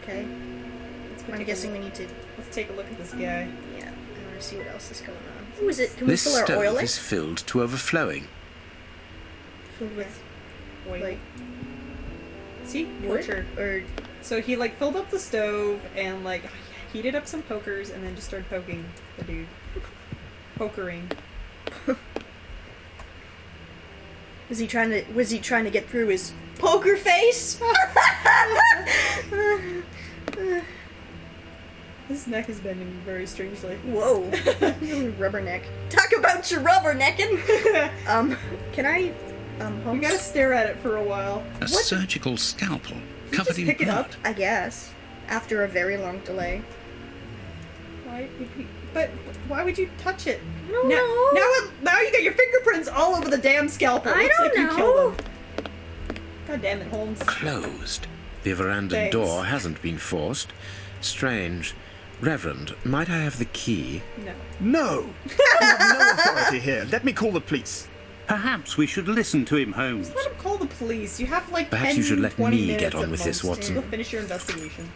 Okay. I'm guessing we need to... Let's take a look at this guy. Yeah, I want to see what else is going on. Who is it? Can we This fill our oil stove in? is filled to overflowing. Filled with... Wait. Like... See? wood? Torture. Or... So he, like, filled up the stove and, like, heated up some pokers and then just started poking the dude. Pokering. Was he trying to get through his poker face? His neck is bending very strangely. Whoa. Rubberneck. Talk about your rubbernecking! Can I... You gotta stare at it for a while. A surgical scalpel covered in pick it blood. up? I guess. After a very long delay. Why? But why would you touch it? I don't know. Now you got your fingerprints all over the damn scalpel. I Looks don't like know. You killed him. God damn it, Holmes. Closed. The veranda Thanks. door hasn't been forced. Strange. Reverend, might I have the key? No. No! I have no authority here. Let me call the police. Perhaps we should listen to him, Holmes. Let him call the police. You have like Perhaps 10, you should let 20 me minutes get on at with this, most Watson. to finish your investigation.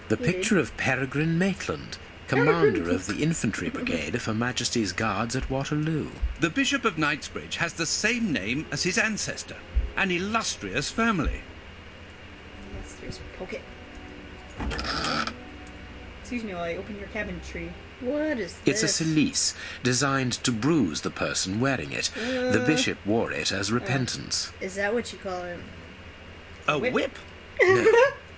The picture of Peregrine Maitland, commander of the infantry brigade of Her Majesty's Guards at Waterloo. The Bishop of Knightsbridge has the same name as his ancestor, an illustrious family. Yes, there's poke it. Excuse me while I open your cabinetry. What is It's a this? cilice, designed to bruise the person wearing it. The bishop wore it as repentance. Is that what you call him? A Whip. whip? No,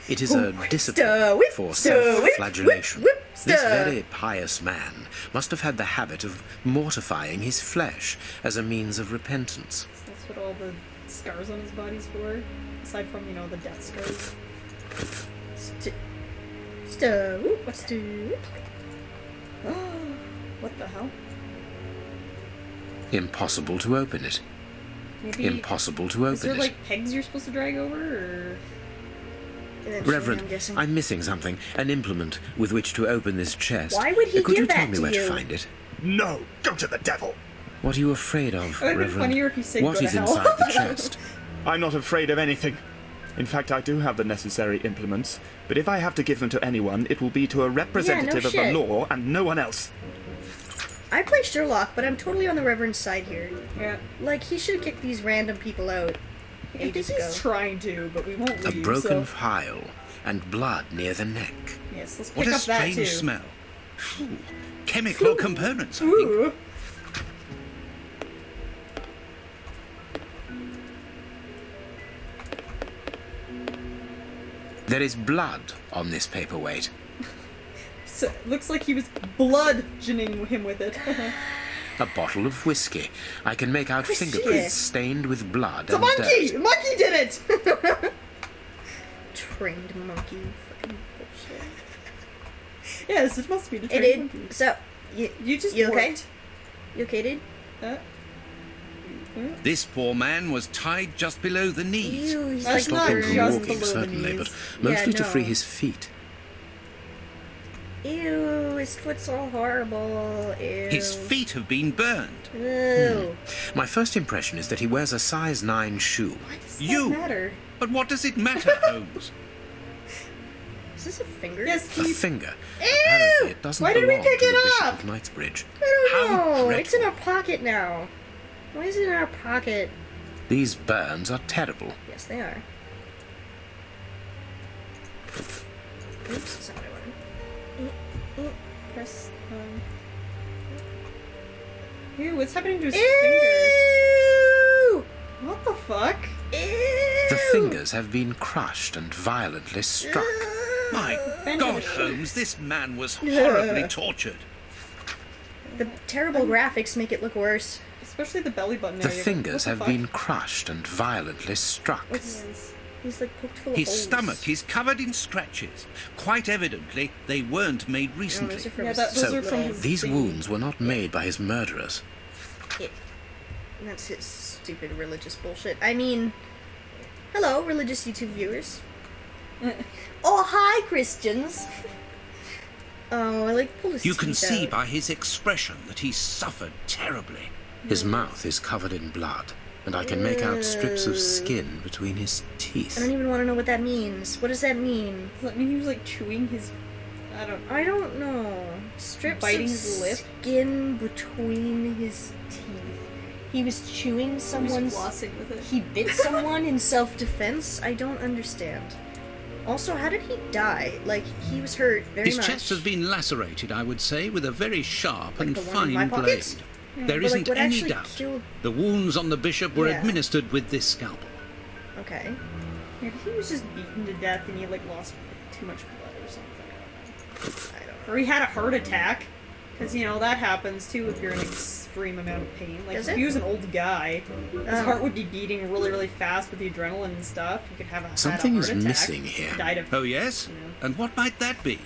it is a discipline whip, for stir, whip, self-flagellation. whip, whip, This stir. very pious man must have had the habit of mortifying his flesh as a means of repentance. So that's what all the scars on his body's for. Aside from, you know, the death scars. What's the... What the hell? Impossible to open it. Maybe... Impossible to Is open there, it. like, pegs you're supposed to drag over, or...? Reverend, I'm guessing. I'm missing something. An implement with which to open this chest. Why would he Could you give tell that me to where you? to find it? No! Go to the devil! What are you afraid of, It would have been Reverend? funnier if he said What go to is hell. inside the chest? I'm not afraid of anything. In fact, I do have the necessary implements, but if I have to give them to anyone, it will be to a representative of the shit. law and no one else. I play Sherlock, but I'm totally on the Reverend's side here. Yeah. Like, he should kick these random people out I think ages he's ago. trying to, but we won't A leave, broken so... phial and blood near the neck. Yes, let's What pick a up that, strange too. smell. Phew. Chemical components, I think. Ooh. There is blood on this paperweight. So, looks like he was bludgeoning him with it. A bottle of whiskey. I can make out Whiskey. fingerprints stained with blood The and monkey! dirt. Monkey did it! Trained monkey. Fucking bullshit. Yes, it must be the It trained did. monkey. So, You just you okay? worked. You okay, dude? This poor man was tied just below the knees. Ew, he's That's like not Stop him from just walking, below the certainly, knees. but mostly to no. free his feet. Ew, his foot's all horrible. Ew. His feet have been burned. Ew. My first impression is that he wears a size 9 shoe. Why does You. that matter? But what does it matter, Holmes? Is this a finger? Yes, A he... finger. Ew! Apparently it doesn't Why did we belong pick to the it Bishop up? of Knightsbridge. I don't How know. It's in dreadful. our pocket now. Why is it in our pocket? These burns are terrible. Yes, they are. Oops, that's not what I wanted. Press, Ew, what's happening to his Ew! finger? What the fuck? Ew! The fingers have been crushed and violently struck. My Bend God, it. Holmes, this man was horribly tortured. The terrible graphics make it look worse. Especially the belly button The area. fingers What the have fuck? been crushed and violently struck. What's... He's like poked full of His holes. stomach is covered in scratches. Quite evidently, they weren't made No, recently. those are from Yeah, his those So, are from his these thing. wounds were not made by his murderers. Yeah. That's his stupid religious bullshit. I mean, hello, religious YouTube viewers. Oh, hi, Christians. Oh, I like pull his You can teeth see out. by his expression that he suffered terribly. His mouth is covered in blood. and I can make out strips of skin between his teeth. I don't even want to know what that means. What does that mean? Does that mean he was like chewing his... I don't know. Strips biting of his lip? skin between his teeth. He was chewing someone's... He was flossing with it. He bit someone in self-defense? I don't understand. Also, how did he die? Like, he was hurt very His much. chest has been lacerated, I would say, with a very sharp Like and the one in my fine blade. pockets? There But, isn't like, what any actually doubt. killed- The wounds on the bishop were Yeah. administered with this scalpel. Okay. Maybe he was just beaten to death and he like lost too much blood or something. I don't know. Or he had a heart attack. Because, you know, that happens too if you're in an extreme amount of pain. Like, Does if it? he was an old guy, his Oh. heart would be beating really, really fast with the adrenaline and stuff. You could have Something had a is heart attack, missing here. Died of, Oh, yes? you know. And what might that be?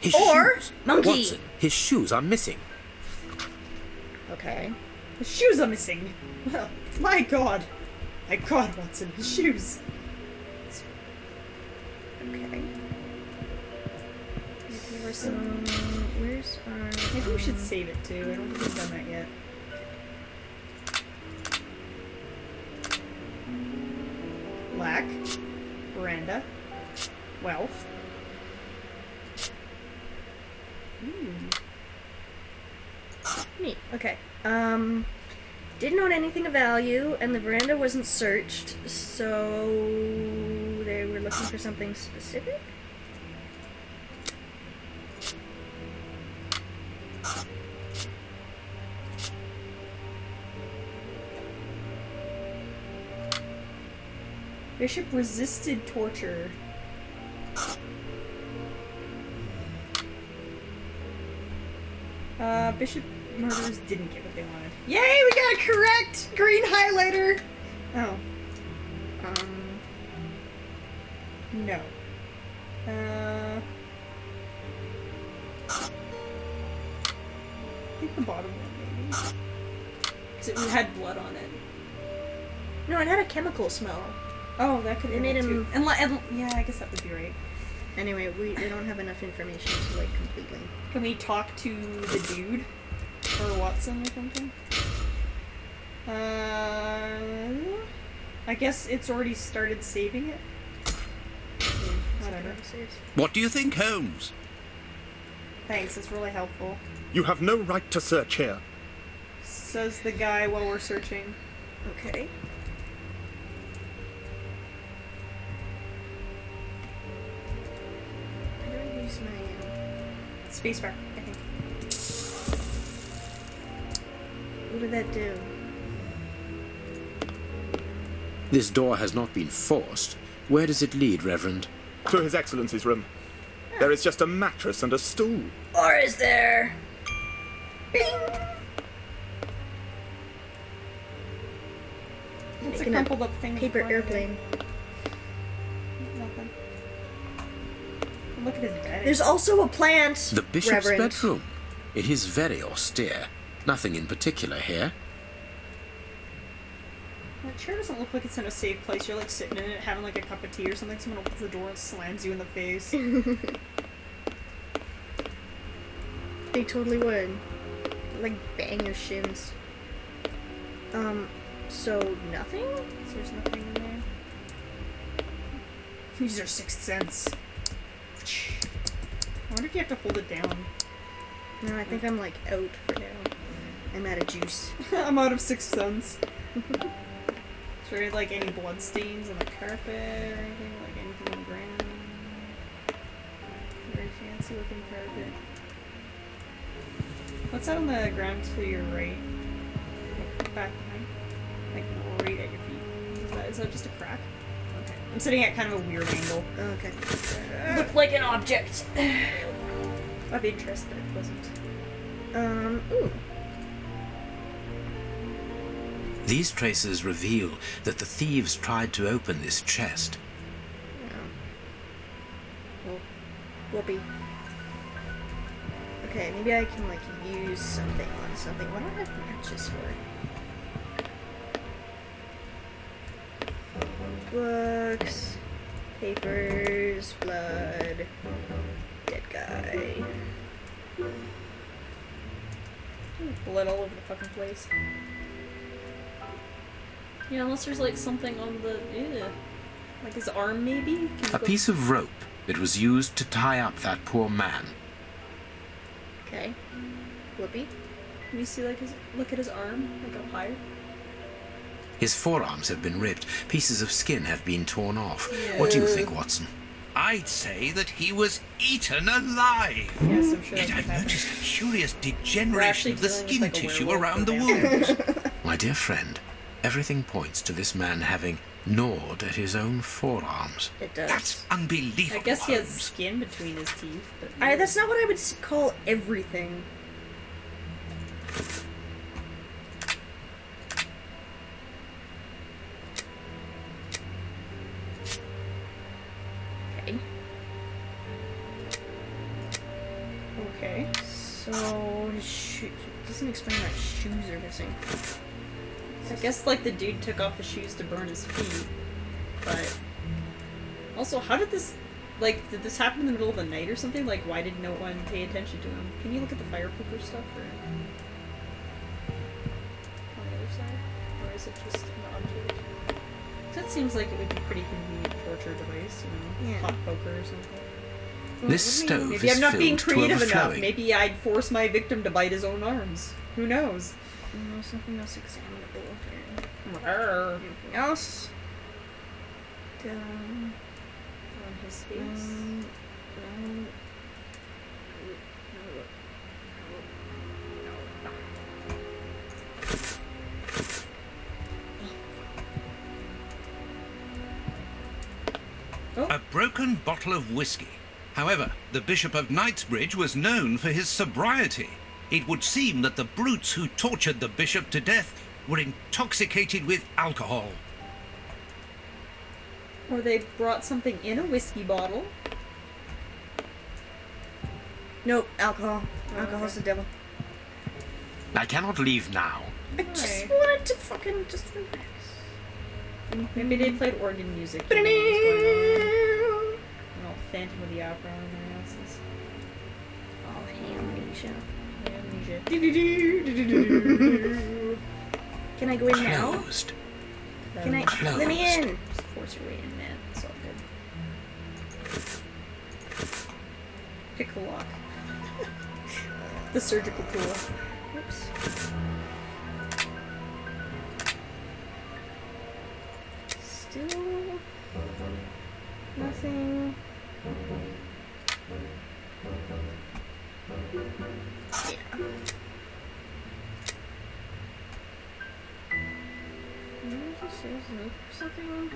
His Or shoes. monkey. Watson, his shoes are missing. Okay. His shoes are missing. Well, my God. My God, Watson, his shoes. Okay. Where's our... Maybe we should save it too. I don't think we've done that yet. Lack. Veranda. Wealth. Neat. Okay. Didn't own anything of value, and the veranda wasn't searched, so they were looking for something specific? Bishop resisted torture. Bishop murderers didn't get what they wanted. Yay, we got a correct green highlighter! Oh. No. I think the bottom one, maybe. Because it had blood on it. No, it had a chemical smell. Oh, that could They be made it him- too. And yeah, I guess that would be right. Anyway, we don't have enough information to, like, completely... Can we talk to the dude? Or Watson or something? I guess it's already started saving it. Whatever. What do you think, Holmes? Thanks, it's really helpful. You have no right to search here. Says the guy while we're searching. Okay. How do I use my... Spacebar, I think. What did that do? This door has not been forced. Where does it lead, Reverend? To His Excellency's room. There is just a mattress and a stool. Or is there... Bing! It's a Making a crumpled up thing. paper in the corner. airplane. Nothing. Look at his bed. There's also a plant, The bishop's Reverend. bedroom. It is very austere. Nothing in particular here. That chair doesn't look like it's in a safe place. You're like sitting in it having like a cup of tea or something. Someone opens the door and slams you in the face. They totally would. Like, bang your shins. So nothing? So there's nothing in there. Use your sixth sense. I wonder if you have to hold it down. No, I think I'm, like, out for now. I'm out of juice. I'm out of sixth sense. Is there like any blood stains on the carpet or anything? Like anything on the ground? Very fancy looking carpet. What's that on the ground to your right? Like, back behind? Like right at your feet. Is that just a crack? Okay. I'm sitting at kind of a weird angle. Okay. Looked like an object. Of interest, but it wasn't. Ooh. These traces reveal that the thieves tried to open this chest. Well, whoopee. Okay, maybe I can, like, use something on something. What do I have matches for? Books, papers, blood, dead guy. Blood all over the fucking place. Yeah, unless there's like something on the like his arm maybe. A piece of rope that was used to tie up that poor man. Okay. Whoopi? Can you see like look at his arm, like up higher? His forearms have been ripped. Pieces of skin have been torn off. What do you think, Watson? I'd say that he was eaten alive. Yes, I'm sure. Yet that's I've what noticed a happened. curious degeneration of the dealing with, skin like, a tissue werewolf around the or wounds. My dear friend, everything points to this man having gnawed at his own forearms. It does. That's unbelievable. I guess he has Holmes. skin between his teeth. But That's not what I would call everything. Okay. Okay. So his shoes doesn't explain why his shoes are missing. I guess like the dude took off his shoes to burn his feet, but also how did this this happen in the middle of the night or something? Like why did no one pay attention to him? Can you look at the fire poker stuff or on the other side, or is it just an object? That seems like it would be pretty convenient torture device, you know, Yeah. hot poker or something. This stove Maybe is I'm not being filled to creative enough. overflowing. Maybe I'd force my victim to bite his own arms. Who knows? No, something else examinable here. Arr. Anything else? On his face. No. A broken bottle of whiskey. However, the Bishop of Knightsbridge was known for his sobriety. It would seem that the brutes who tortured the bishop to death were intoxicated with alcohol. Or they brought something in a whiskey bottle. Nope, alcohol. Alcohol's the devil. I cannot leave now. I just Why? wanted to fucking just relax. Maybe they played organ music. You know, what's going on. And all Phantom of the Opera on their asses. Oh, amnesia. Amnesia. Can I go in now? Closed. Can I? Closed. Let me in. Just force your way in, man. It's all good. Pick the lock. The surgical tool. Oops. Still nothing. Yeah. Something.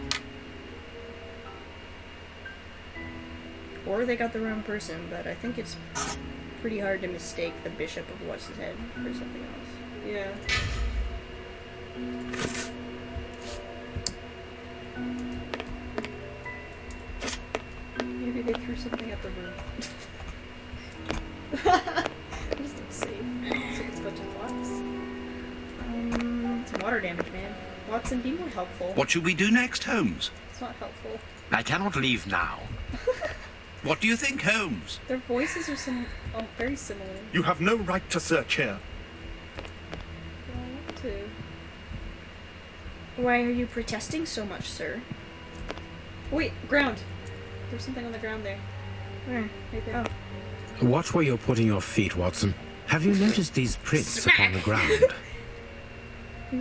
Or they got the wrong person, but I think it's pretty hard to mistake the Bishop of What's His Head for something else. Yeah. Maybe they threw something at the roof. It just looks safe. Looks like it's a bunch of blocks. Some water damage, man. Watson, be more helpful. What should we do next, Holmes? It's not helpful. I cannot leave now. What do you think, Holmes? Their voices are very similar. You have no right to search here. I want to. Why are you protesting so much, sir? Wait, ground. There's something on the ground there. Where? Right there. Oh. Watch where you're putting your feet, Watson. Have you noticed these prints upon the ground?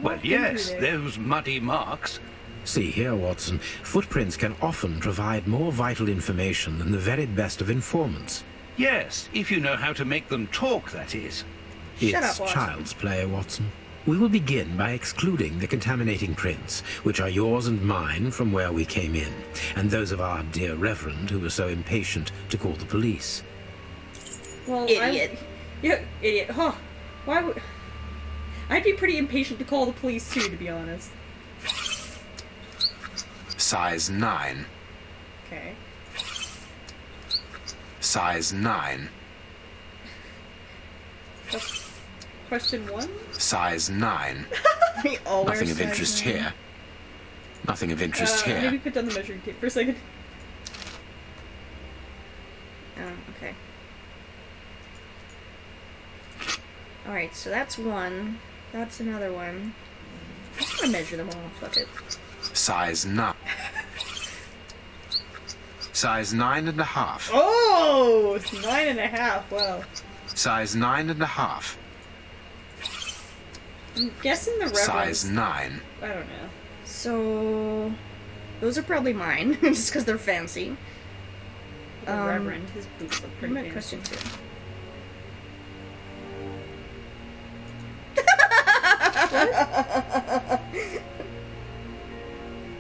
Well, yes, those muddy marks. See here, Watson. Footprints can often provide more vital information than the very best of informants. Yes, if you know how to make them talk, that is. Shut It's up, Watson. child's play, Watson. We will begin by excluding the contaminating prints, which are yours and mine from where we came in, and those of our dear reverend who was so impatient to call the police. Well, Idiot. Yeah, idiot. Huh. Why would... I'd be pretty impatient to call the police too, to be honest. Size 9. Okay. Size 9. Question 1? Size 9. We all wear Nothing of size interest 9. here. Nothing of interest here. Maybe put down the measuring tape for a second. Oh, okay. Alright, so that's one. That's another one. gonna measure them all. Fuck it. Size 9. Size 9.5. Oh, it's 9.5. Wow. Size 9.5. I'm guessing the Reverend. Size 9. I don't know. So, those are probably mine, just because they're fancy. The Reverend, his boots look pretty fancy. Question 2.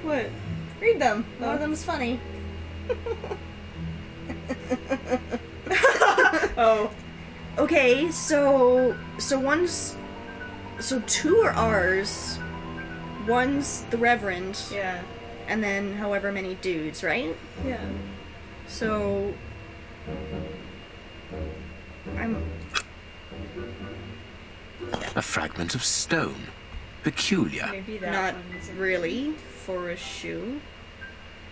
What? Read them. One of them is funny. Oh. Okay, so two are ours. One's the Reverend. Yeah. And then however many dudes, right? Yeah. So A fragment of stone. Peculiar. Maybe that not one's really for a shoe.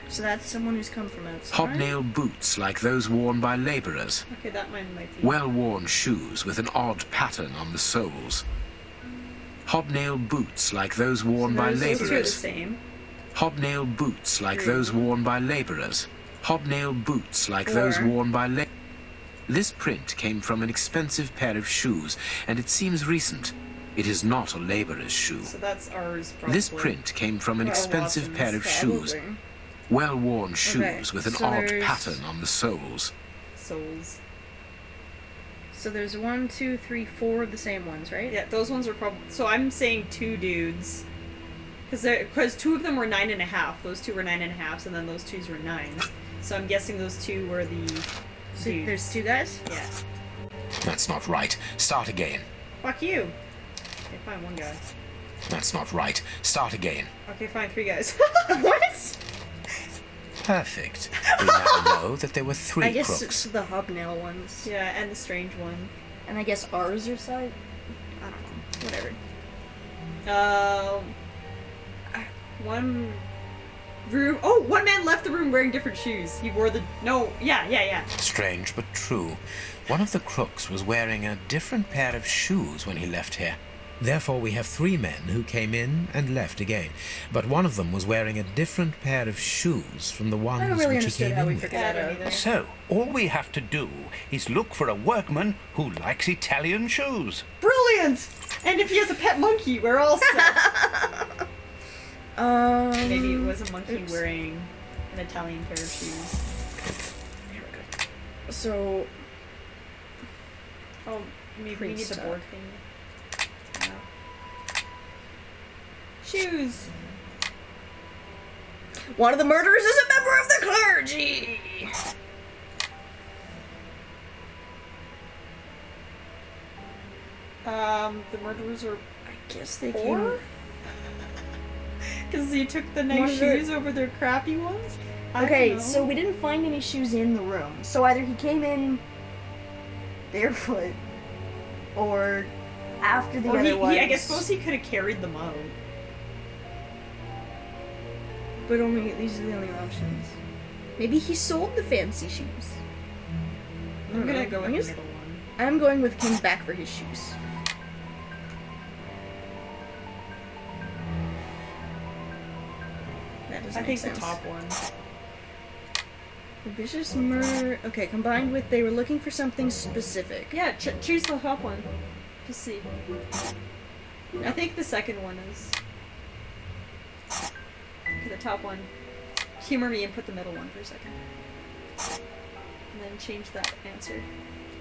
So that's someone who's come from outside. Hobnail boots like those worn by labourers. Okay, that one might be. Well-worn shoes with an odd pattern on the soles. Hobnail boots like those worn by Those two are the labourers. same. Hobnail boots like those worn by labourers. Hobnail boots like those worn by labourers. This print came from an expensive pair of shoes, and it seems recent. It is not a labourer's shoe. So that's ours, probably. This print came from an expensive Watson's, pair of shoes. Probably. Well-worn shoes Okay, with an so odd there's- pattern on the soles. Soles. So there's 1, 2, 3, 4 of the same ones, right? Yeah, those ones are probably. So I'm saying 2 dudes. Because 2 of them were 9.5. Those 2 were 9.5s, and then those 2s were 9s. So I'm guessing those 2 were the So dudes. there's 2 guys? Yeah. That's not right. Start again. Fuck you. Okay, fine, 1 guy. That's not right. Start again. Okay, fine, 3 guys. What? Perfect. We now know that there were 3 I guess crooks. it's the hobnail ones. Yeah, and the strange one. And I guess ours are side? I don't know. Whatever. One room. Oh, one man left the room wearing different shoes. He wore the. No, yeah. Strange but true. One of the crooks was wearing a different pair of shoes when he left here. Therefore, we have 3 men who came in and left again. But one of them was wearing a different pair of shoes from the ones I don't really which he understood came how in we with. figured that out. So, all we have to do is look for a workman who likes Italian shoes. Brilliant! And if he has a pet monkey, we're all set. Maybe it was a monkey wearing an Italian pair of shoes. So, Oh, maybe we need the board thing. Yeah. Shoes! one of the murderers is a member of the clergy! The murderers are I guess they 4? came... Because he took the One nice of the- shoes over their crappy ones? I don't Okay, know. so we didn't find any shoes in the room. So either he came in barefoot, or after the Or other ones. I guess suppose he could have carried them out. But only these are the only options. Maybe he sold the fancy shoes. I'm gonna go with the with middle one. I'm going with King back for his shoes. That doesn't I make think the sense. top one. The Bishop's murder. Okay, combined with they were looking for something specific. Yeah, choose the top one. Just see. I think the second one is. Okay, the top one. Humor me and put the middle one for a second. And then change that answer.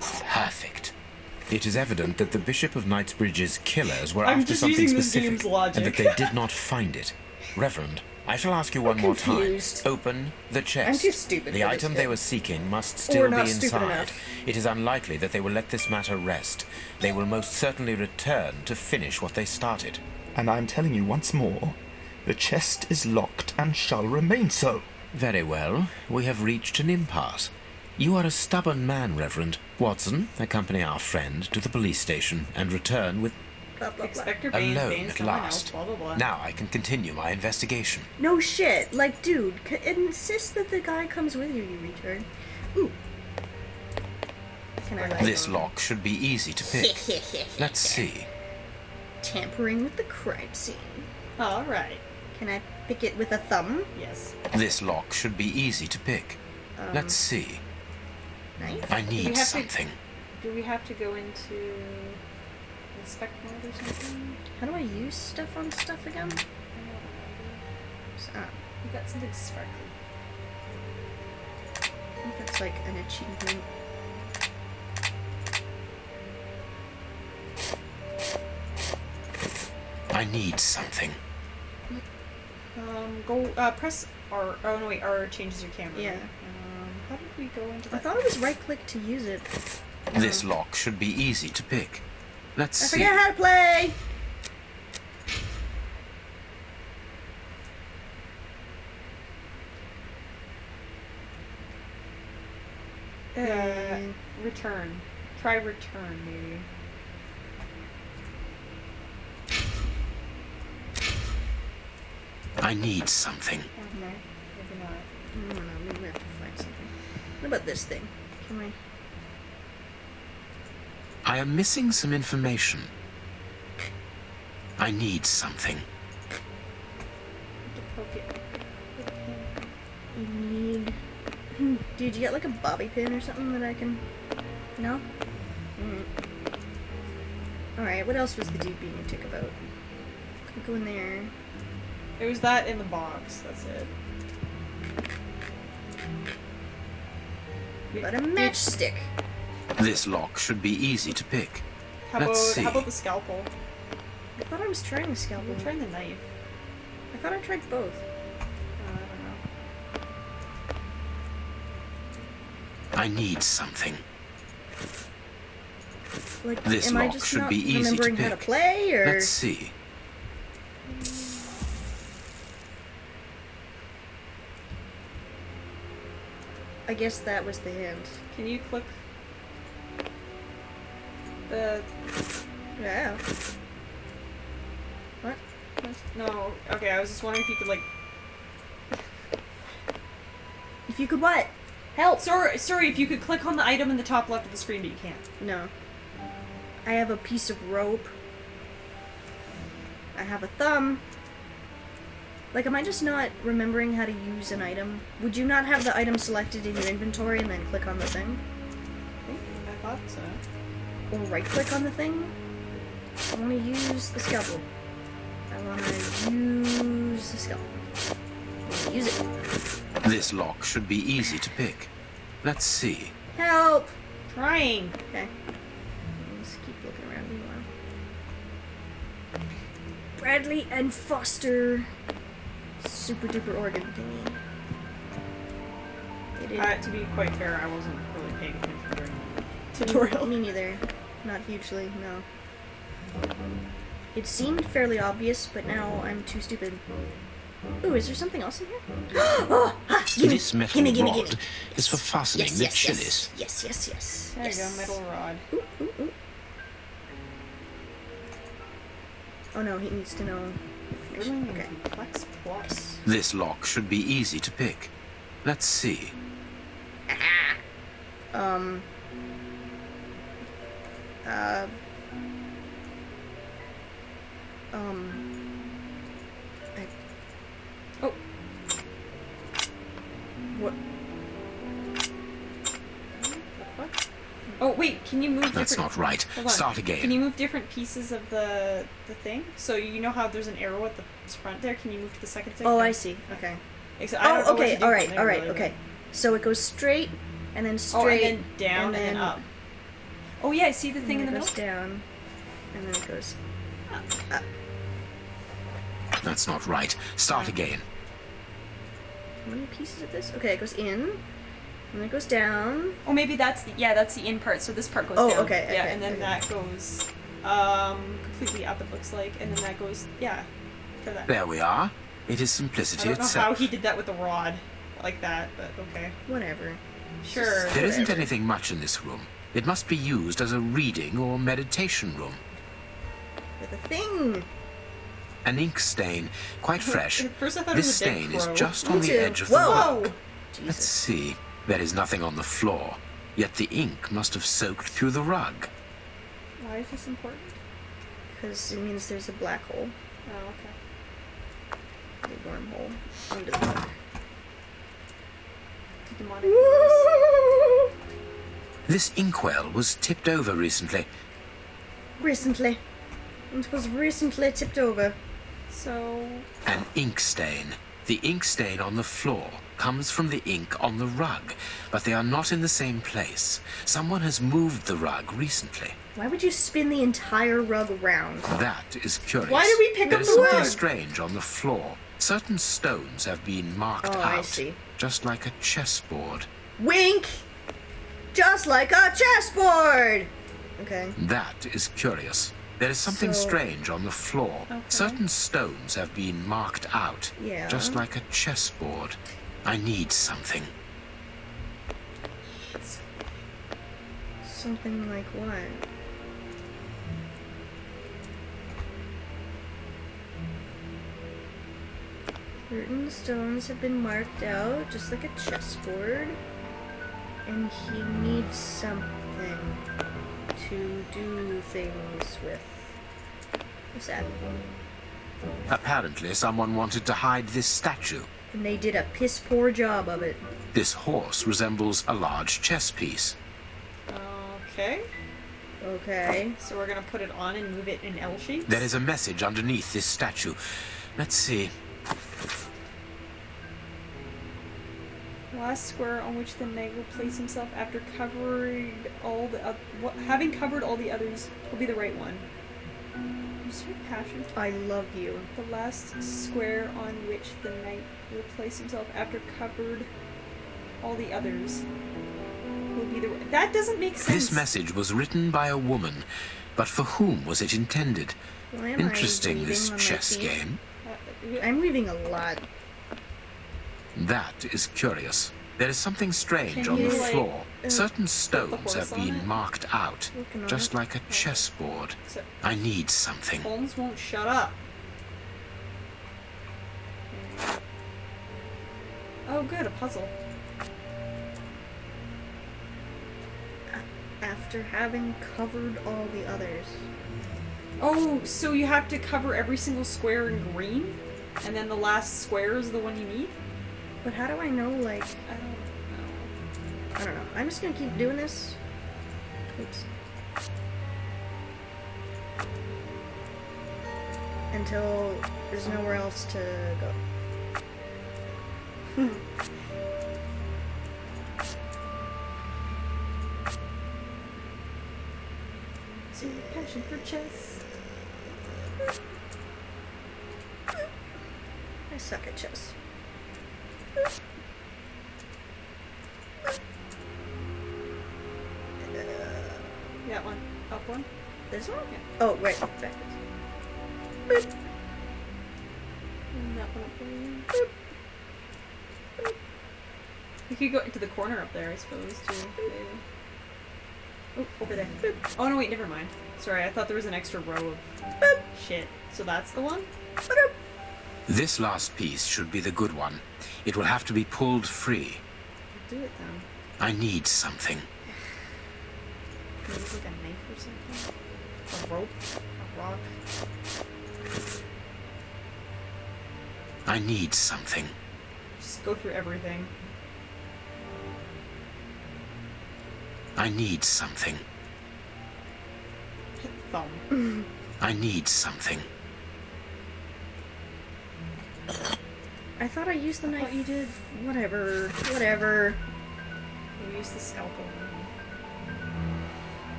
Perfect. It is evident that the Bishop of Knightsbridge's killers were I'm after just something using this specific, game's logic. and that they did not find it. Reverend, I shall ask you one more time. confused. Open the chest. I'm too stupid The for this item game. they were seeking must still be not stupid inside. enough. It is unlikely that they will let this matter rest. They will most certainly return to finish what they started. And I'm telling you once more, the chest is locked and shall remain so. Very well. We have reached an impasse. You are a stubborn man, Reverend. Watson, accompany our friend to the police station and return with Blah, blah, blah. Inspector Baines, alone Baines, at someone last. else, blah blah blah. Now I can continue my investigation. No shit. Like, dude, insist that the guy comes with you, you retard. Ooh. Can I write? This lock should be easy to pick. Let's see. Tampering with the crime scene. Alright. Can I pick it with a thumb? Yes. This lock should be easy to pick. Let's see. Knife? I need something. Do we have to go into inspect mode or something? How do I use stuff on stuff again? We got something sparkly. I think that's like an achievement. I need something. Go, press R. Oh, no, wait, R changes your camera. Yeah. Right? How did we go into I that? thought it was right click to use it. This lock should be easy to pick. Let's I see. forget how to play! Return. Try return, maybe. I need something. Okay, maybe not. I don't know, maybe we have to find something. What about this thing? Can we... I am missing some information. I need something. Poke it. You need... Dude, you got like a bobby pin or something that I can... No? Alright, what else was the dude being a tick about? Can we go in there? It was that in the box, that's it. But a matchstick. This lock should be easy to pick. Let's see. How about the scalpel? I thought I was trying the scalpel. We're trying the knife. I thought I tried both. I don't know. I need something. Like, This am I lock just should not be easy to remembering how to pick. play, or... Let's see. I guess that was the hint. Can you click the... Yeah. What? No, okay, I was just wondering if you could, like... If you could what? Help! Sorry, if you could click on the item in the top left of the screen, but you can't. No. I have a piece of rope. I have a thumb. Like, am I just not remembering how to use an item? Would you not have the item selected in your inventory and then click on the thing? I thought so. Or right-click on the thing? I want to use the scalpel. I want to use the scalpel. Use it. This lock should be easy to pick. Let's see. Help! Trying! Okay. Let's keep looking around meanwhile. Bradley and Foster. Super duper organ thingy. They did. To be quite fair, I wasn't really paying attention during the tutorial. Me neither. Not hugely, no. It seemed fairly obvious, but now I'm too stupid. Ooh, is there something else in here? Oh, ha, gimme, This metal gimme. rod is for fastening the chilies. Yes. There you go, metal rod. Ooh. Oh no, he needs to know. Drilling Okay. and complex plus. This lock should be easy to pick. Let's see. Oh. What? Oh wait, can you move That's different... not right. Hold on. Start again. Can you move different pieces of the thing? So you know how there's an arrow at the front there? Can you move to the second thing? Oh, I see. Okay. Except I don't know what to okay. do All from right. there, All right. really. Okay. So it goes straight, and then straight, Oh, and then down, and then up. Oh yeah, I see the thing in the it middle? goes down, and then it goes up. That's not right. Start again. How many pieces of this? Okay, it goes in, and then it goes down. Oh, maybe that's the that's the in part. So this part goes Oh, down. okay, Yeah, okay, and then okay. that goes completely up. It looks like, and then that goes for that. There we are. It is I simplicity don't know itself. how he did that with the rod, like that, but okay. Whatever. Sure. There isn't anything much in this room. It must be used as a reading or meditation room. With a thing. An ink stain, quite fresh. At first I thought This it was a dead stain is crow. just Me on the too. edge of Whoa. the rug. Whoa! Let's Jesus. see. There is nothing on the floor, yet the ink must have soaked through the rug. Why is this important? Because it means there's a black hole. Oh, okay. The wormhole. Into the book. Demonic. This inkwell was tipped over recently. Recently. It was recently tipped over. So... An ink stain. The ink stain on the floor comes from the ink on the rug, but they are not in the same place. Someone has moved the rug recently. Why would you spin the entire rug around? That is curious. Why did we pick There up is the something rug? strange on the floor. Certain stones have been marked Oh, out, I see. just like a chessboard. Wink! Just like a chessboard! Okay. That is curious. There is something So- strange on the floor. Okay. Certain stones have been marked out, Yeah. just like a chessboard. I need something. Something like what? Certain stones have been marked out, just like a chessboard. And he needs something to do things with. What's that? Apparently, someone wanted to hide this statue. And they did a piss poor job of it. This horse resembles a large chess piece. Okay. Okay. So we're gonna put it on and move it in L shape. There is a message underneath this statue. Let's see. The last square on which the knight will place himself after having covered all the others will be the right one. Is your passion? I love you. The last square on which the knight will place himself after covered all the others will be the right. That doesn't make sense. This message was written by a woman, but for whom was it intended? Why am Interesting, I this weaving on my chess feet? game. I'm weaving a lot. That is curious. There is something strange Can on the you, like, floor. Certain the stones horse have on been it? marked out, Working on just it. like a chessboard. So, I need something. Holmes won't shut up. Oh, good, a puzzle. After having covered all the others. Oh, so you have to cover every single square in green? And then the last square is the one you need? But how do I know, like... I don't know. I don't know. I'm just gonna keep doing this. Oops. Until there's nowhere else to go. So passion for chess. I suck at chess. That one. Up one. This one? Yeah. Oh, right. Backwards. Boop. And that one up there. You could go into the corner up there, I suppose, too. Maybe. Oh, over there. Boop. Oh, no, wait, never mind. Sorry, I thought there was an extra row of shit. So that's the one? Ba-doop. This last piece should be the good one. It will have to be pulled free. Do it then. I need something. Maybe like a knife or something? A rope? A rock? I need something. Just go through everything. I need something. Hit the thumb. I need something. I thought I used the knife. thought you did. Whatever. Whatever. You use the scalpel.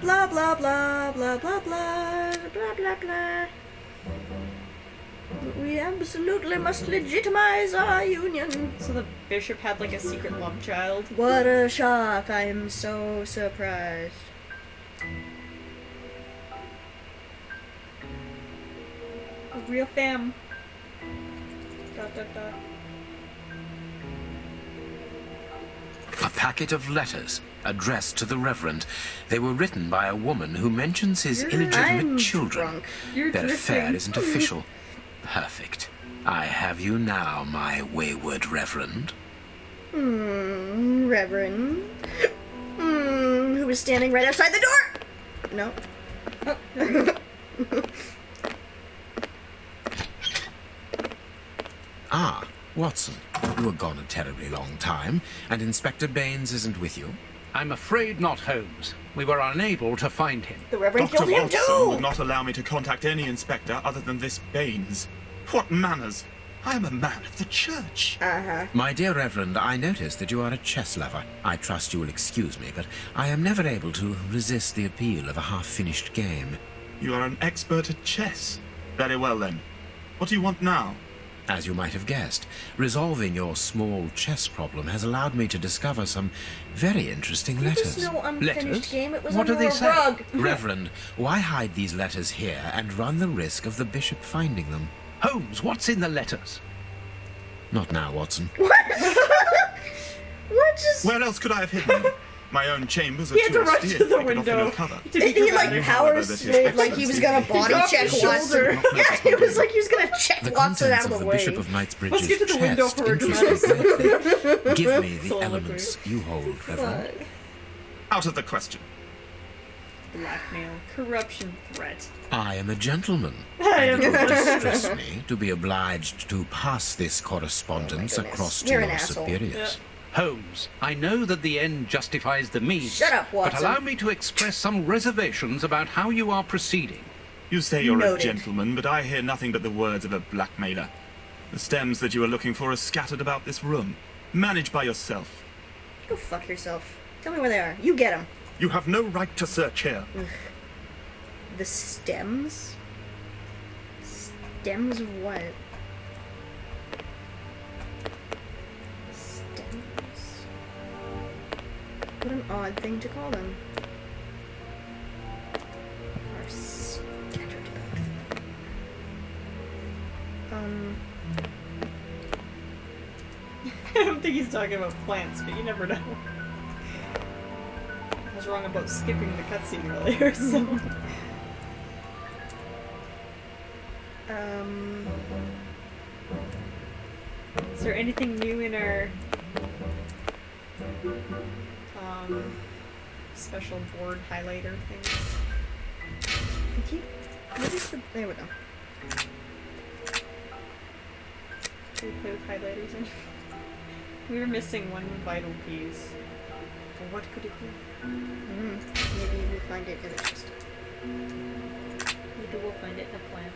Blah blah blah blah blah blah blah blah blah. We absolutely must legitimize our union. So the bishop had like a secret love child. What a shock! I am so surprised. A real fam. Dot dot dot. A packet of letters addressed to the reverend. They were written by a woman who mentions his illegitimate I'm children. drunk. You're Their affair drifting. isn't official. Perfect. I have you now, my wayward reverend. Reverend. Who was standing right outside the door? No. Ah, Watson, you were gone a terribly long time, and Inspector Baines isn't with you? I'm afraid not, Holmes. We were unable to find him. The Reverend Dr. killed him Watson too! would not allow me to contact any inspector other than this Baines. What manners! I am a man of the church. Uh-huh. My dear Reverend, I notice that you are a chess lover. I trust you will excuse me, but I am never able to resist the appeal of a half-finished game. You are an expert at chess. Very well, then. What do you want now? As you might have guessed, resolving your small chess problem has allowed me to discover some very interesting There's letters. no unfinished Letters? game. It was What do under they a say? rug. Reverend, why hide these letters here and run the risk of the bishop finding them? Holmes, what's in the letters? Not now, Watson. What just... Where else could I have hidden them? My own chambers are He had too to run austere to the I could offer window. no cover. To be He like dramatic. power That is slid like he was gonna body off check his Watson. shoulder. Yeah, it was like he was gonna check The Watson out contents of of the the way. Bishop of Knightsbridge's Let's get to the window chest for a interest me dramatic greatly. Give me the Soliloquy. elements you hold, Reverend. Fuck. Out of the question. Blackmail, corruption, threat. I am a gentleman. I and am it would distress me to be obliged to pass this correspondence Oh my goodness. across to You're an your asshole. superiors. Holmes, I know that the end justifies the means. Shut up, But Watson. allow me to express some reservations about how you are proceeding. You say you're Noted. a gentleman, but I hear nothing but the words of a blackmailer. The stems that you are looking for are scattered about this room. Manage by yourself. Go fuck yourself. Tell me where they are. You get them. You have no right to search here. The stems? Stems of what? Stems. What an odd thing to call them. Are scattered about. I don't think he's talking about plants, but you never know. I was wrong about skipping the cutscene earlier, so. Is there anything new in our special board highlighter thing? What is the... There we go. Do we play with highlighters in? We were missing one vital piece. But what could it be? Maybe we'll find it in the chest. Maybe we'll find it in a plant.